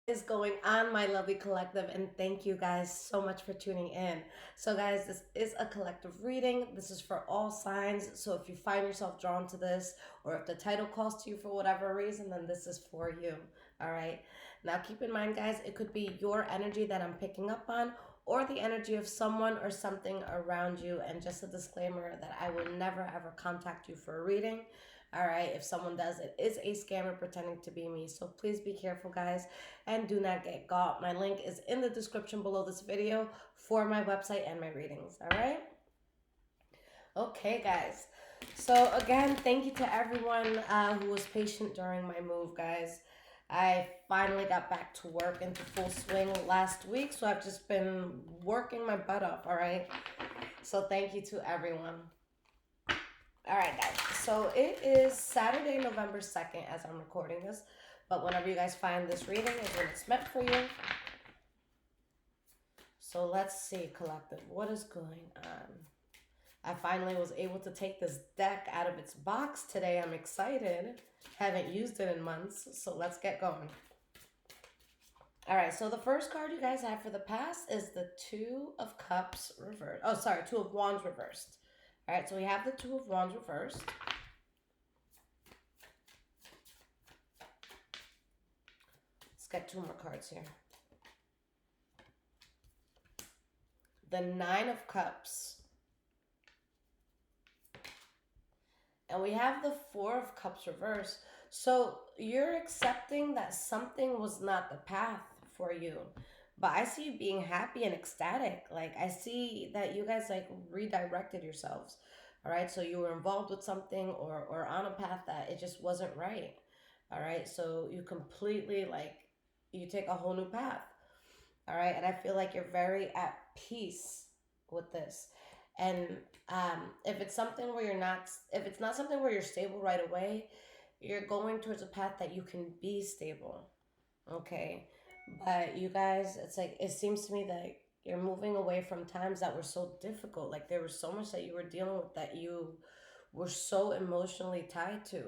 Is going on, my lovely collective, and thank you guys so much for tuning in. So guys, this is a collective reading. This is for all signs. So if you find yourself drawn to this, or if the title calls to you for whatever reason, then this is for you. All right, now keep in mind, guys, it could be your energy that I'm picking up on, or the energy of someone or something around you. And just a disclaimer that I will never ever contact you for a reading. All right, if someone does, it is a scammer pretending to be me. So please be careful, guys, and do not get got. My link is in the description below this video for my website and my readings. All right. Okay, guys. So again, thank you to everyone who was patient during my move, guys. I finally got back to work into full swing last week, so I've just been working my butt off. All right. So thank you to everyone. All right, guys. So it is Saturday, November 2nd, as I'm recording this. But whenever you guys find this reading is when it's meant for you. So let's see, collective, what is going on? I finally was able to take this deck out of its box today. I'm excited. Haven't used it in months, so let's get going. All right, so the first card you guys have for the past is the Two of Cups reversed. Oh, sorry, Two of Wands reversed. All right, so we have the Two of Wands reversed. Let's get two more cards here. The Nine of Cups. And we have the Four of Cups reversed. So you're accepting that something was not the path for you. But I see you being happy and ecstatic. Like, I see that you guys, like, redirected yourselves. All right. So you were involved with something or on a path that it just wasn't right. All right. So you completely, like, you take a whole new path. All right. And I feel like you're very at peace with this. And if it's something where you're not, if it's not something where you're stable right away, you're going towards a path that you can be stable. Okay. But you guys, it's like, it seems to me that you're moving away from times that were so difficult. Like, there was so much that you were dealing with that you were so emotionally tied to,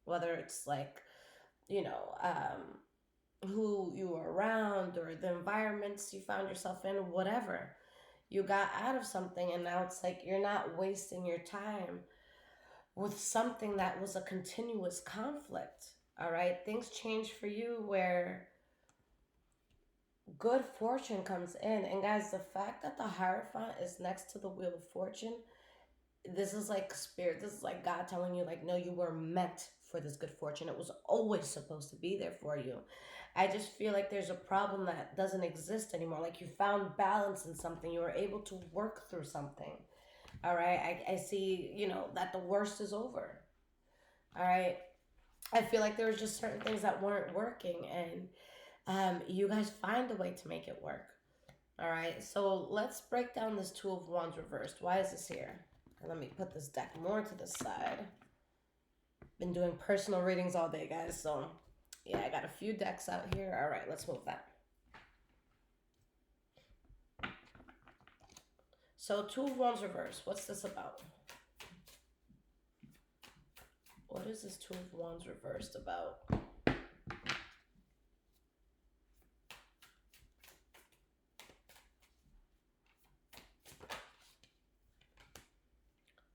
whether it's like, you know, who you were around or the environments you found yourself in, whatever. You got out of something, and now it's like you're not wasting your time with something that was a continuous conflict. All right, things change for you where good fortune comes in. And guys, the fact that the Hierophant is next to the Wheel of Fortune, this is like spirit, this is like God telling you, like, no, you were meant for this good fortune. It was always supposed to be there for you. I just feel like there's a problem that doesn't exist anymore. Like, you found balance in something, you were able to work through something. All right, I see, that the worst is over. All right, I feel like there was just certain things that weren't working, and you guys find a way to make it work. All right, so let's break down this Two of Wands reversed. Why is this here? Let me put this deck more to the side. Been doing personal readings all day, guys, so yeah, I got a few decks out here. All right, let's move that. So Two of Wands reversed. What's this about? What is this Two of Wands reversed about?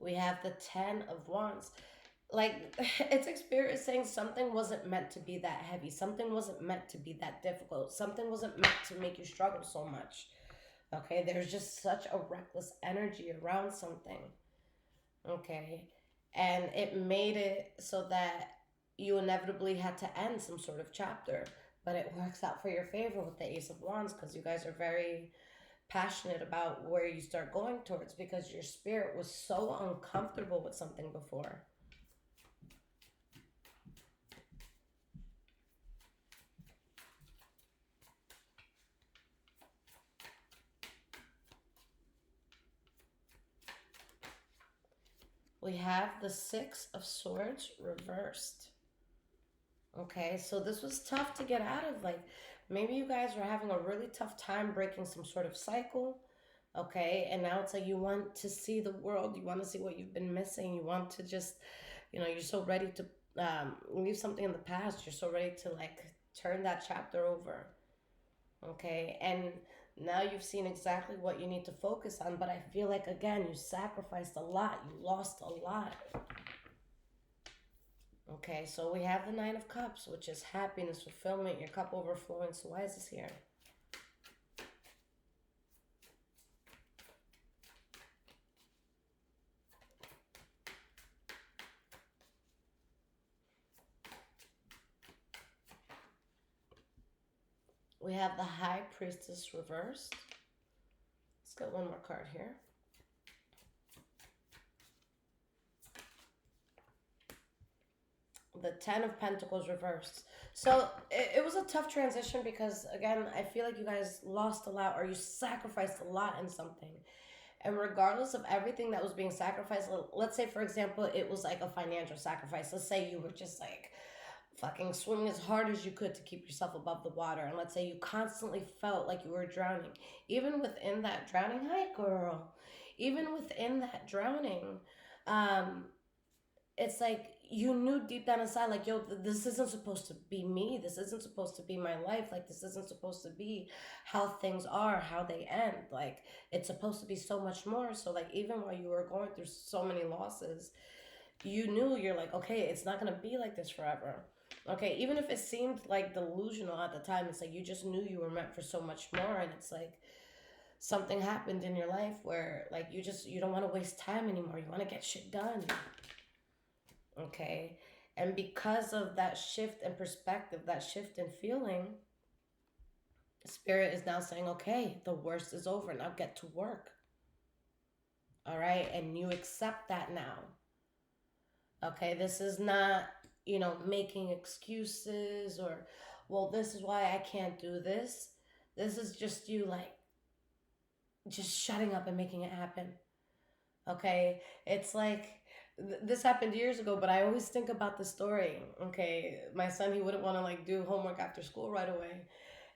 We have the Ten of Wands. Like, it's like Spirit is saying something wasn't meant to be that heavy. Something wasn't meant to be that difficult. Something wasn't meant to make you struggle so much. Okay, there's just such a reckless energy around something. Okay, and it made it so that you inevitably had to end some sort of chapter. But it works out for your favor with the Ace of Wands, because you guys are very passionate about where you start going towards, because your spirit was so uncomfortable with something before. We have the Six of Swords reversed. Okay, so this was tough to get out of. Like, maybe you guys were having a really tough time breaking some sort of cycle. Okay, and now it's like you want to see the world, you want to see what you've been missing, you want to just, you're so ready to leave something in the past, you're so ready to, like, turn that chapter over. Okay, and now you've seen exactly what you need to focus on, but I feel like, again, you sacrificed a lot, you lost a lot. Okay, so we have the Nine of Cups, which is happiness, fulfillment, your cup overflowing. So why is this here? We have the High Priestess reversed. Let's get one more card here. The Ten of Pentacles reversed. So it was a tough transition because, again, I feel like you guys lost a lot or you sacrificed a lot in something. And regardless of everything that was being sacrificed, let's say, for example, it was like a financial sacrifice. Let's say you were just like fucking swimming as hard as you could to keep yourself above the water. And let's say you constantly felt like you were drowning. Even within that drowning, hi girl, even within that drowning, um, it's like you knew deep down inside, like, yo, this isn't supposed to be me. This isn't supposed to be my life. Like, this isn't supposed to be how things are, how they end. Like, it's supposed to be so much more. So, like, even while you were going through so many losses, you knew, you're like, okay, it's not going to be like this forever. Okay, even if it seemed like delusional at the time, it's like you just knew you were meant for so much more. And it's like something happened in your life where, like, you don't want to waste time anymore. You want to get shit done. Okay, and because of that shift in perspective, that shift in feeling, spirit is now saying, okay, the worst is over, now get to work. All right, and you accept that now. Okay, this is not, making excuses or, well, this is why I can't do this. This is just you, like, just shutting up and making it happen. Okay, it's like, this happened years ago, but I always think about the story. Okay, my son, he wouldn't want to like do homework after school right away.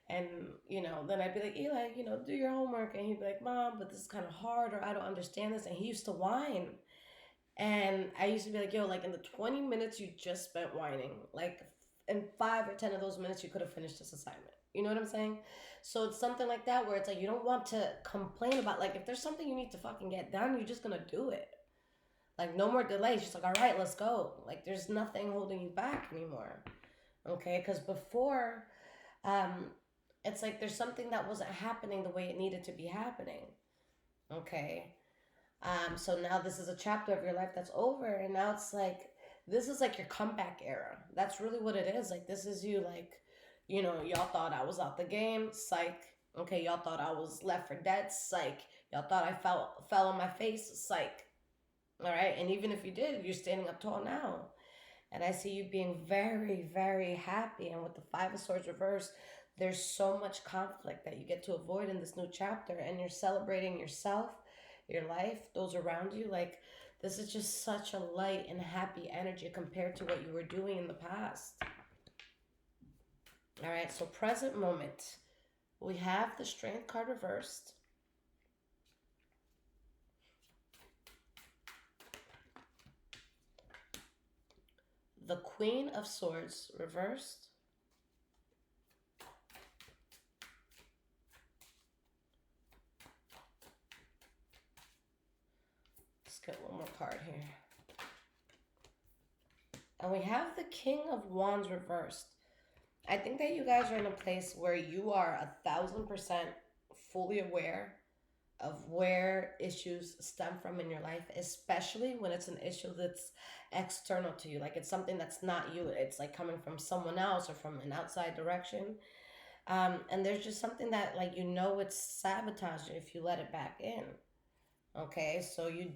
And, then I'd be like, Eli, do your homework. And he'd be like, Mom, but this is kind of hard, or I don't understand this. And he used to whine. And I used to be like, yo, like in the 20 minutes you just spent whining, like in 5 or 10 of those minutes, you could have finished this assignment. You know what I'm saying? So it's something like that where it's like, you don't want to complain about, like, if there's something you need to fucking get done, you're just going to do it. Like, no more delays. Just like, all right, let's go. Like, there's nothing holding you back anymore. Okay? Because before, um, it's like there's something that wasn't happening the way it needed to be happening. Okay? So now this is a chapter of your life that's over. And now it's like, this is like your comeback era. That's really what it is. Like, this is you, like, y'all thought I was out the game. Psych. Okay, y'all thought I was left for dead. Psych. Y'all thought I fell on my face. Psych. All right. And even if you did, you're standing up tall now. And I see you being very, very happy. And with the Five of Swords reversed, there's so much conflict that you get to avoid in this new chapter. And you're celebrating yourself, your life, those around you. Like, this is just such a light and happy energy compared to what you were doing in the past. All right. So present moment, we have the Strength card reversed. The Queen of Swords reversed. Let's get one more card here. And we have the King of Wands reversed. I think that you guys are in a place where you are 1,000% fully aware of where issues stem from in your life, especially when it's an issue that's external to you. Like, it's something that's not you. It's like coming from someone else or from an outside direction. And there's just something that, like, it's sabotage if you let it back in. Okay, so you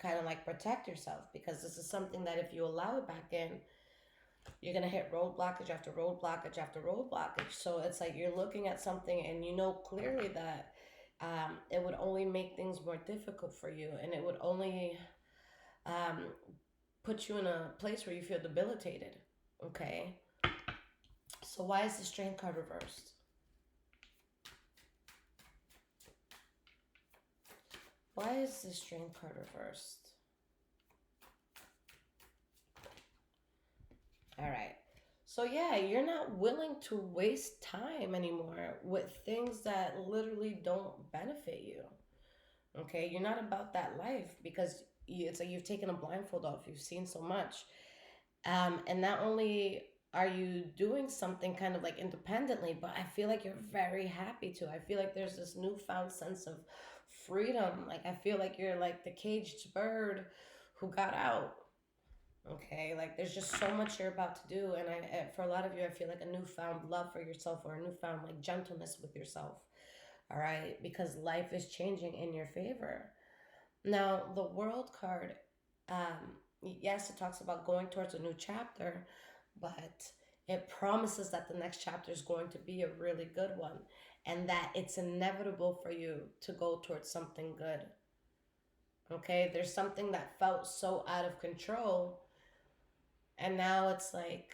kind of like protect yourself, because this is something that if you allow it back in, you're going to hit road blockage after road blockage after road blockage. So it's like you're looking at something and you know clearly that it would only make things more difficult for you, and it would only put you in a place where you feel debilitated. Okay, so why is the Strength card reversed? Why is the Strength card reversed? All right. So yeah, you're not willing to waste time anymore with things that literally don't benefit you. Okay, you're not about that life because it's like you've taken a blindfold off. You've seen so much, and not only are you doing something kind of like independently, but I feel like you're very happy to. I feel like there's this newfound sense of freedom. Like I feel like you're like the caged bird who got out. Okay, like there's just so much you're about to do, and for a lot of you, I feel like a newfound love for yourself or a newfound like gentleness with yourself. All right, because life is changing in your favor. Now, the World card, yes, it talks about going towards a new chapter, but it promises that the next chapter is going to be a really good one, and that it's inevitable for you to go towards something good. Okay, there's something that felt so out of control, and now it's like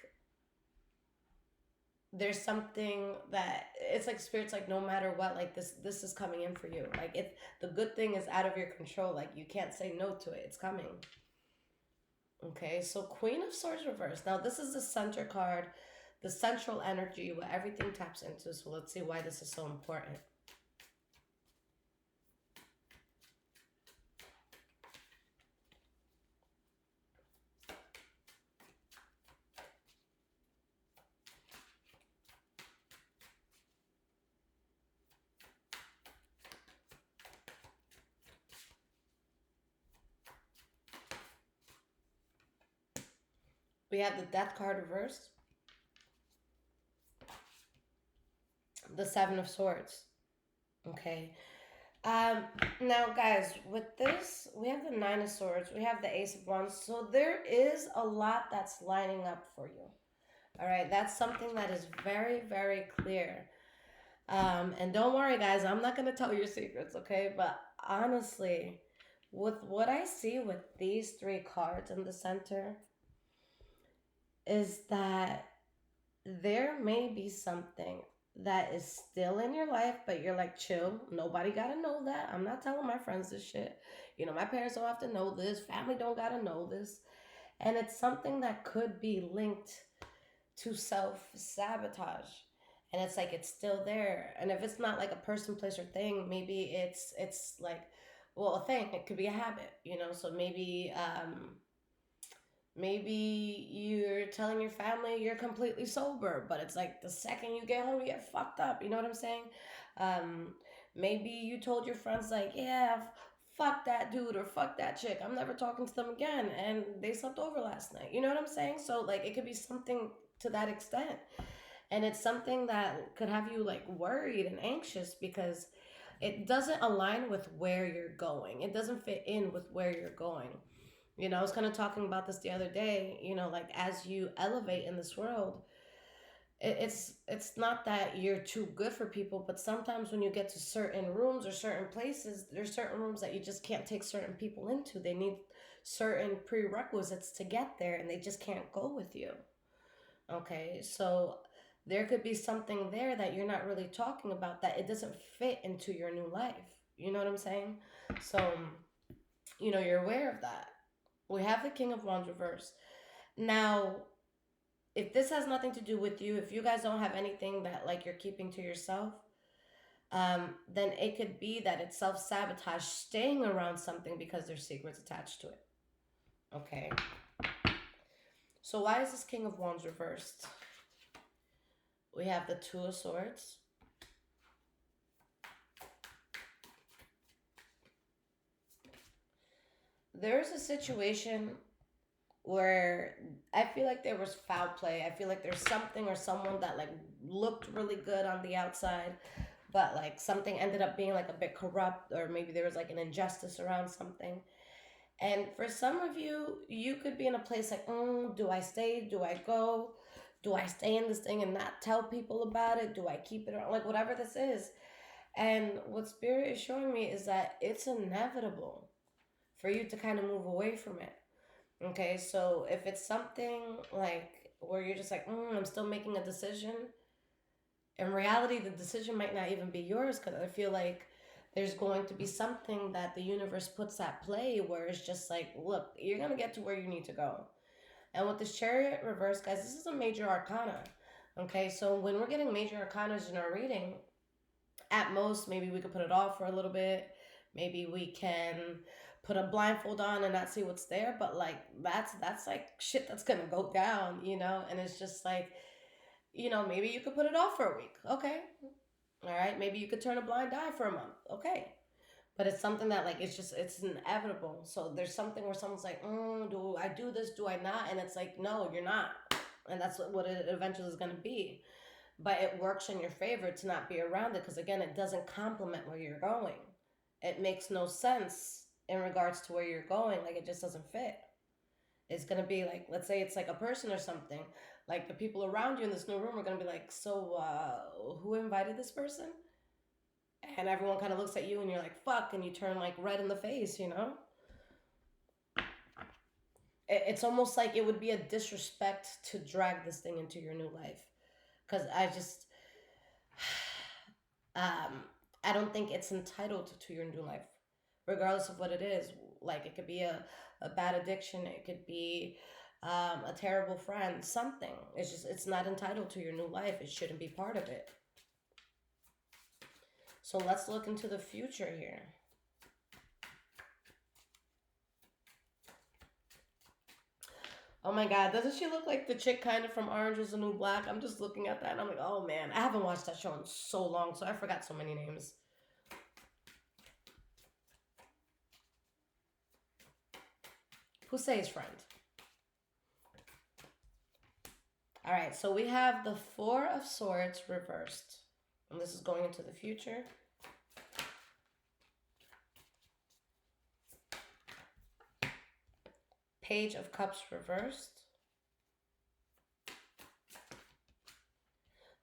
there's something that it's like spirits like no matter what, like this is coming in for you. Like it, the good thing is out of your control. Like you can't say no to it. It's coming. Okay, so Queen of Swords reversed. Now this is the center card, the central energy, what everything taps into. So let's see why this is so important. We have the Death card reversed, the Seven of Swords. Okay. Um, Now guys, with this, we have the Nine of Swords, we have the Ace of Wands. So there is a lot that's lining up for you. All right, that's something that is very, very clear. And don't worry, guys, I'm not going to tell your secrets, okay? But honestly, with what I see with these three cards in the center, is that there may be something that is still in your life, but you're like, chill. Nobody got to know that. I'm not telling my friends this shit. You know, my parents don't have to know this. Family don't got to know this. And it's something that could be linked to self sabotage, and it's like it's still there. And if it's not like a person, place, or thing, maybe it's like, well, a thing, it could be a habit, you know. So maybe you're telling your family you're completely sober, but it's like the second you get home you get fucked up, you know what I'm saying? um Maybe you told your friends like, yeah, fuck that dude or fuck that chick, I'm never talking to them again, and they slept over last night, you know what I'm saying? So like it could be something to that extent, and it's something that could have you like worried and anxious because it doesn't align with where you're going, it doesn't fit in with where you're going. You know, I was kind of talking about this the other day. You know, like as you elevate in this world, it's not that you're too good for people, but sometimes when you get to certain rooms or certain places, there's certain rooms that you just can't take certain people into. They need certain prerequisites to get there, and they just can't go with you. Okay, so there could be something there that you're not really talking about, that it doesn't fit into your new life. You know what I'm saying? So, you know, you're aware of that. We have the King of Wands reversed. Now, if this has nothing to do with you, if you guys don't have anything that like you're keeping to yourself, then it could be that it's self sabotage, staying around something because there's secrets attached to it. Okay. So why is this King of Wands reversed? We have the Two of Swords. There's a situation where I feel like there was foul play. I feel like there's something or someone that like looked really good on the outside, but like something ended up being like a bit corrupt, or maybe there was like an injustice around something. And for some of you, you could be in a place like, do I stay? Do I go? Do I stay in this thing and not tell people about it? Do I keep it around? Like whatever this is. And what Spirit is showing me is that it's inevitable for you to kind of move away from it. Okay, so if it's something like where you're just like, I'm still making a decision, in reality, the decision might not even be yours, because I feel like there's going to be something that the universe puts at play where it's just like, look, you're going to get to where you need to go. And with this Chariot reverse, guys, this is a major arcana. Okay, so when we're getting major arcanas in our reading, at most, maybe we could put it off for a little bit. Maybe we can put a blindfold on and not see what's there. But like that's like shit that's gonna go down, you know. And it's just like, you know, maybe you could put it off for a week. Okay, all right. Maybe you could turn a blind eye for a month. Okay, but it's something that like it's inevitable. So there's something where someone's like, do I do this? Do I not? And it's like, no, you're not. And that's what it eventually is gonna be. But it works in your favor to not be around it because again, it doesn't complement where you're going. It makes no sense in regards to where you're going. Like it just doesn't fit. It's gonna be like, let's say it's like a person or something. Like the people around you in this new room are gonna be like, so who invited this person? And everyone kind of looks at you and you're like, fuck, and you turn like red in the face, you know? It's almost like it would be a disrespect to drag this thing into your new life. Because um, I don't think it's entitled to your new life, regardless of what it is. Like it could be a bad addiction, it could be a terrible friend, something. It's not entitled to your new life. It shouldn't be part of it. So let's look into the future here. Oh my God, doesn't she look like the chick kind of from Orange is the New Black? I'm just looking at that and I'm like, oh man, I haven't watched that show in so long, so I forgot so many names. Pusey's friend. All right, so we have the Four of Swords reversed. And this is going into the future. Page of Cups reversed.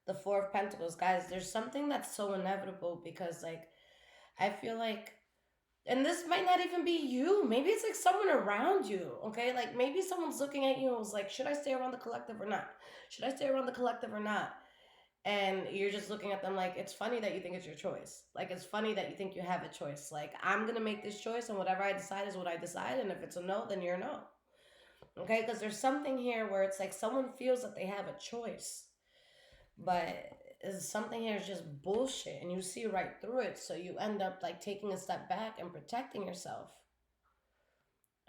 The Four of Pentacles. Guys, there's something that's so inevitable because, like, I feel like, and this might not even be you. Maybe it's like someone around you, okay? Like, maybe someone's looking at you and was like, should I stay around the collective or not? Should I stay around the collective or not? And you're just looking at them like, it's funny that you think it's your choice. Like, it's funny that you think you have a choice. Like, I'm going to make this choice, and whatever I decide is what I decide. And if it's a no, then you're a no. Okay? Because there's something here where it's like someone feels that they have a choice. But something here is just bullshit. And you see right through it. So you end up, like, taking a step back and protecting yourself.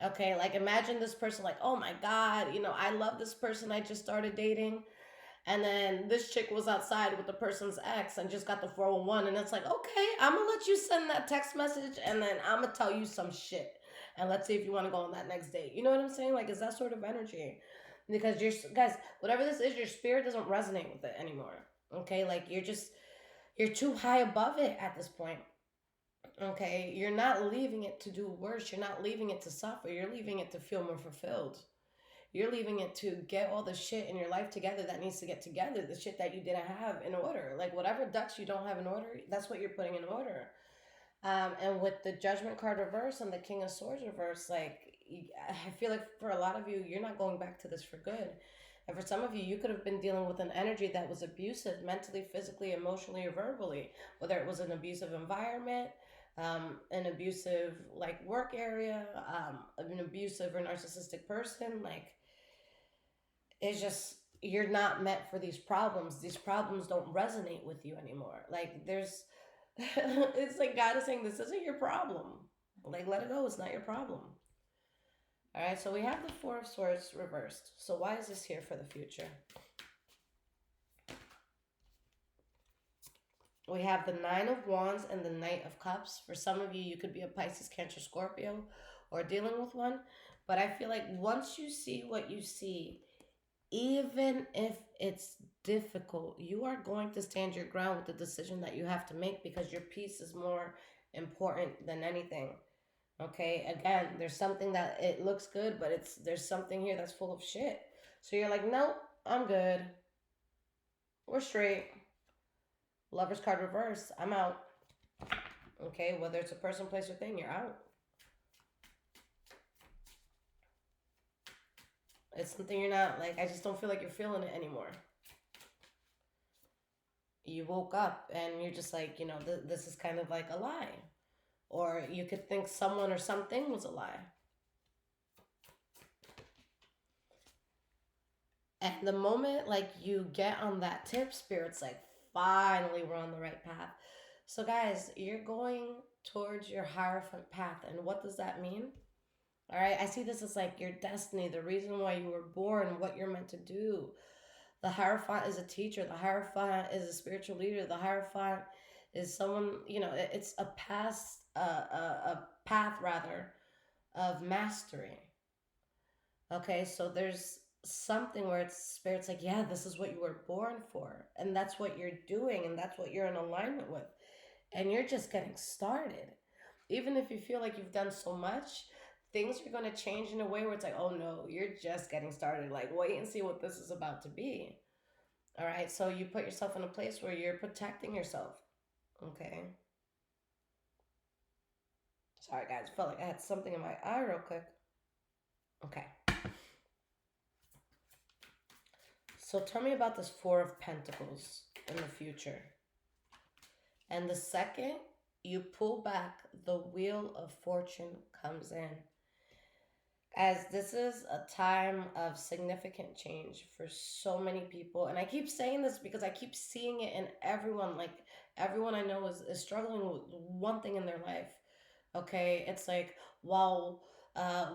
Okay? Like, imagine this person like, oh, my God. You know, I love this person I just started dating. And then this chick was outside with the person's ex and just got the 411. And it's like, okay, I'm going to let you send that text message and then I'm going to tell you some shit. And let's see if you want to go on that next date. You know what I'm saying? Like, it's that sort of energy. Because guys, whatever this is, your spirit doesn't resonate with it anymore. Okay? Like, you're too high above it at this point. Okay? You're not leaving it to do worse. You're not leaving it to suffer. You're leaving it to feel more fulfilled. You're leaving it to get all the shit in your life together that needs to get together. The shit that you didn't have in order. Like whatever ducks you don't have in order, that's what you're putting in order. And with the Judgment card reverse and the King of Swords reverse, like I feel like for a lot of you, you're not going back to this for good. And for some of you, you could have been dealing with an energy that was abusive mentally, physically, emotionally, or verbally. Whether it was an abusive environment, an abusive like work area, an abusive or narcissistic person, like it's just you're not meant for these problems. These problems don't resonate with you anymore. Like there's it's like God is saying this isn't your problem. Like let it go, it's not your problem. All right, so we have the Four of Swords reversed. So why is this here for the future? We have the Nine of Wands and the Knight of Cups. For some of you, you could be a Pisces, Cancer, Scorpio, or dealing with one. But I feel like once you see what you see, even if it's difficult, you are going to stand your ground with the decision that you have to make because your peace is more important than anything. Okay, again, there's something that it looks good, but there's something here that's full of shit. So you're like, nope, I'm good. We're straight. Lover's card reverse, I'm out. Okay, whether it's a person, place, or thing, you're out. It's something you're not, like, I just don't feel like you're feeling it anymore. You woke up and you're just like, you know, this is kind of like a lie. Or you could think someone or something was a lie. And the moment like you get on that tip, spirit's like, finally we're on the right path. So guys, you're going towards your hierophant path. And what does that mean? All right, I see this as like your destiny, the reason why you were born, what you're meant to do. The Hierophant is a teacher. The Hierophant is a spiritual leader. The Hierophant is someone, it's a a path rather of mastery. Okay, so there's something where it's spirit's like, yeah, this is what you were born for, and that's what you're doing, and that's what you're in alignment with, and you're just getting started. Even if you feel like you've done so much, things are going to change in a way where it's like, oh no, you're just getting started. Like, wait and see what this is about to be. All right, so you put yourself in a place where you're protecting yourself. Okay. Sorry, guys. Felt like I had something in my eye real quick. Okay. So tell me about this Four of Pentacles in the future. And the second you pull back, the Wheel of Fortune comes in. As this is a time of significant change for so many people. And I keep saying this because I keep seeing it in everyone. Like, everyone I know is struggling with one thing in their life. Okay, it's like, while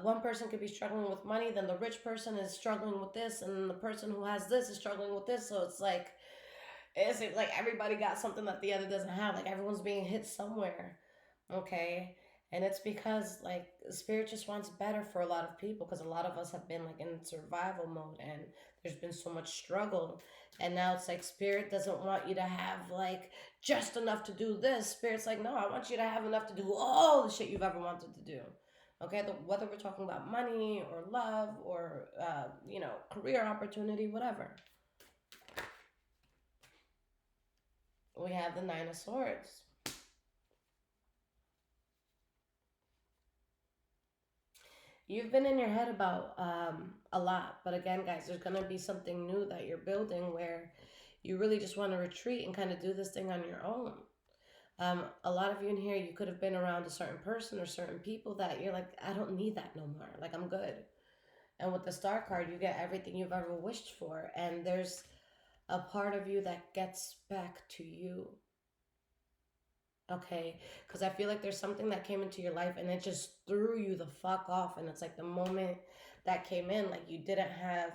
one person could be struggling with money, then the rich person is struggling with this, and the person who has this is struggling with this. So it's like everybody got something that the other doesn't have. Like, everyone's being hit somewhere. Okay, and it's because like spirit just wants better for a lot of people, because a lot of us have been like in survival mode, and there's been so much struggle, and now it's like spirit doesn't want you to have like just enough to do this. Spirit's like, no, I want you to have enough to do all the shit you've ever wanted to do. Okay, whether we're talking about money or love or career opportunity, whatever. We have the Nine of Swords. You've been in your head about a lot, but again, guys, there's gonna be something new that you're building where you really just want to retreat and kind of do this thing on your own. A lot of you in here, you could have been around a certain person or certain people that you're like, I don't need that no more. Like, I'm good. And with the Star card, you get everything you've ever wished for, and there's a part of you that gets back to you. Okay, because I feel like there's something that came into your life and it just threw you the fuck off, and it's like the moment that came in, like you didn't have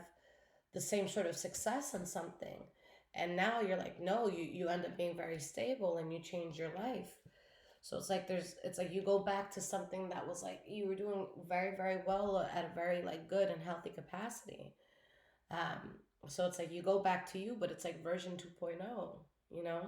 the same sort of success in something, and now you're like, no, you end up being very stable and you change your life. So it's like you go back to something that was like you were doing very very well at a very like good and healthy capacity. So it's like you go back to you, but it's like version 2.0, you know.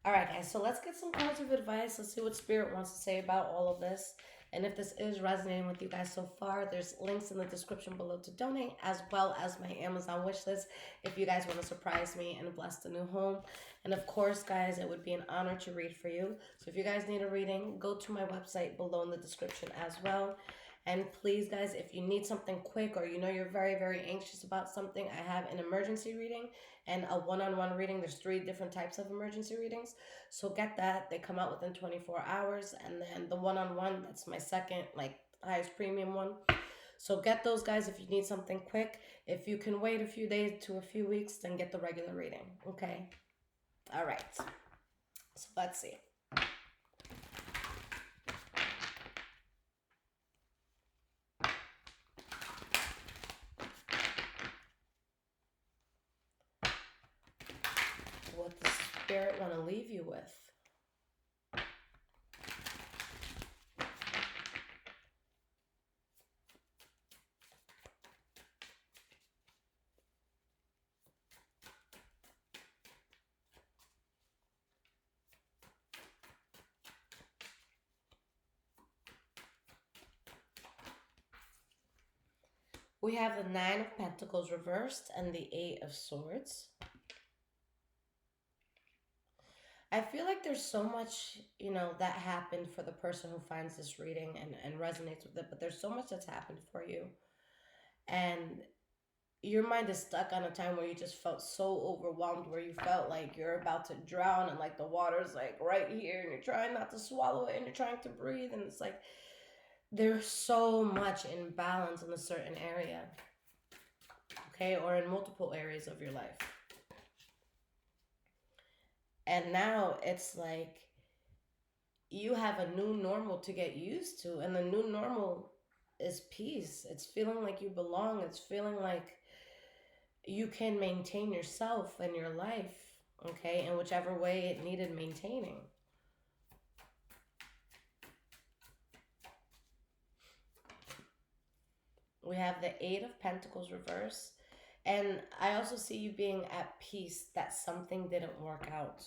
All right, guys, so let's get some positive advice. Let's see what Spirit wants to say about all of this. And if this is resonating with you guys so far, there's links in the description below to donate, as well as my Amazon wish list if you guys want to surprise me and bless the new home. And of course, guys, it would be an honor to read for you. So if you guys need a reading, go to my website below in the description as well. And please, guys, if you need something quick or you know you're very, very anxious about something, I have an emergency reading and a one-on-one reading. There's 3 different types of emergency readings. So get that. They come out within 24 hours. And then the one-on-one, that's my second, like, highest premium one. So get those, guys, if you need something quick. If you can wait a few days to a few weeks, then get the regular reading. Okay? All right. So let's see. What the Spirit want to leave you with. We have the Nine of Pentacles reversed and the Eight of Swords. I feel like there's so much, that happened for the person who finds this reading and resonates with it, but there's so much that's happened for you. And your mind is stuck on a time where you just felt so overwhelmed, where you felt like you're about to drown and like the water's like right here and you're trying not to swallow it and you're trying to breathe. And it's like there's so much imbalance in a certain area. okay, or in multiple areas of your life. And now it's like you have a new normal to get used to, and the new normal is peace. It's feeling like you belong. It's feeling like you can maintain yourself and your life, okay, in whichever way it needed maintaining. We have the Eight of Pentacles reverse. And I also see you being at peace that something didn't work out.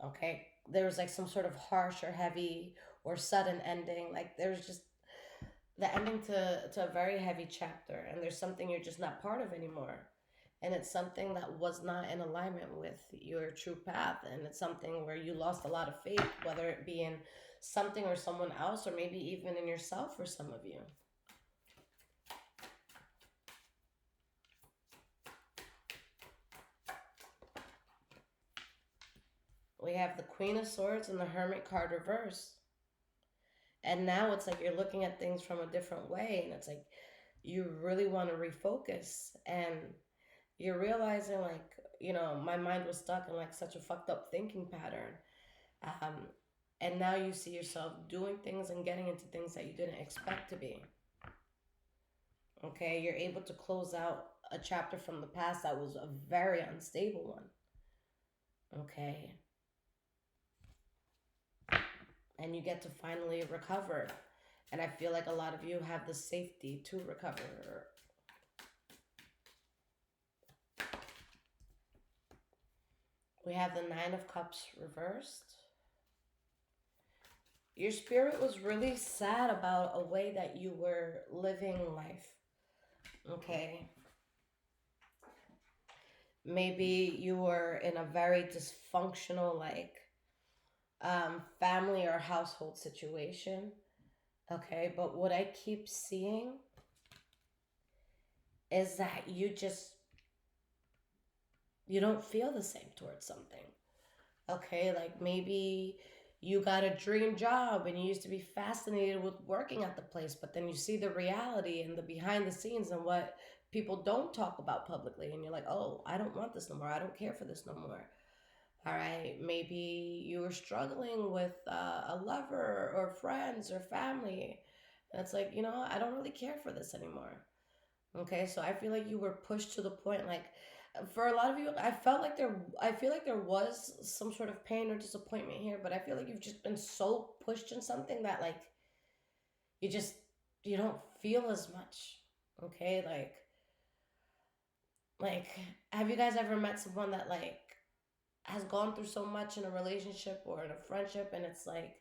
Okay? There was like some sort of harsh or heavy or sudden ending. Like there's just the ending to a very heavy chapter. And there's something you're just not part of anymore. And it's something that was not in alignment with your true path. And it's something where you lost a lot of faith, whether it be in something or someone else, or maybe even in yourself for some of you. We have the Queen of Swords and the Hermit card reverse. And now it's like you're looking at things from a different way. And it's like you really want to refocus. And you're realizing, like, my mind was stuck in like such a fucked up thinking pattern. Um, and now you see yourself doing things and getting into things that you didn't expect to be. Okay, you're able to close out a chapter from the past that was a very unstable one. Okay. And you get to finally recover. And I feel like a lot of you have the safety to recover. We have the Nine of Cups reversed. Your spirit was really sad about a way that you were living life. Okay. Maybe you were in a very dysfunctional, like, family or household situation. Okay. But what I keep seeing is that you don't feel the same towards something. Okay, like maybe you got a dream job and you used to be fascinated with working at the place, but then you see the reality and the behind the scenes and what people don't talk about publicly, and you're like, oh, I don't want this no more. I don't care for this no more. All right, maybe you were struggling with a lover or friends or family, and it's like, I don't really care for this anymore. Okay, so I feel like you were pushed to the point, like, for a lot of you, I feel like there was some sort of pain or disappointment here, but I feel like you've just been so pushed in something that, like, you just you don't feel as much. Okay, like have you guys ever met someone that, like, has gone through so much in a relationship or in a friendship, and it's like,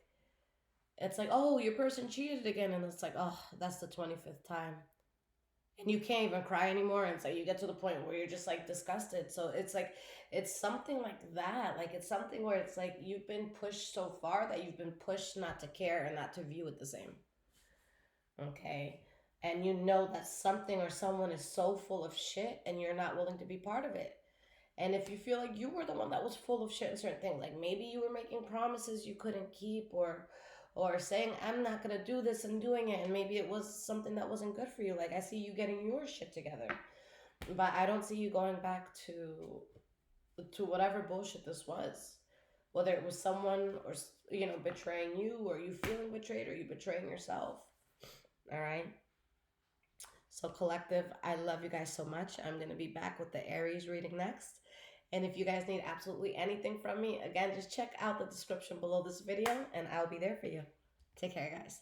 oh, your person cheated again, and it's like, oh, that's the 25th time, and you can't even cry anymore, and so you get to the point where you're just like disgusted. So it's like it's something like that. Like it's something where it's like you've been pushed so far that you've been pushed not to care and not to view it the same. Okay, and you know that something or someone is so full of shit and you're not willing to be part of it. And if you feel like you were the one that was full of shit in certain things, like maybe you were making promises you couldn't keep, or saying I'm not gonna do this and doing it, and maybe it was something that wasn't good for you. Like I see you getting your shit together, but I don't see you going back to whatever bullshit this was. Whether it was someone or betraying you, or you feeling betrayed, or you betraying yourself. All right. So collective, I love you guys so much. I'm gonna be back with the Aries reading next. And if you guys need absolutely anything from me, again, just check out the description below this video and I'll be there for you. Take care, guys.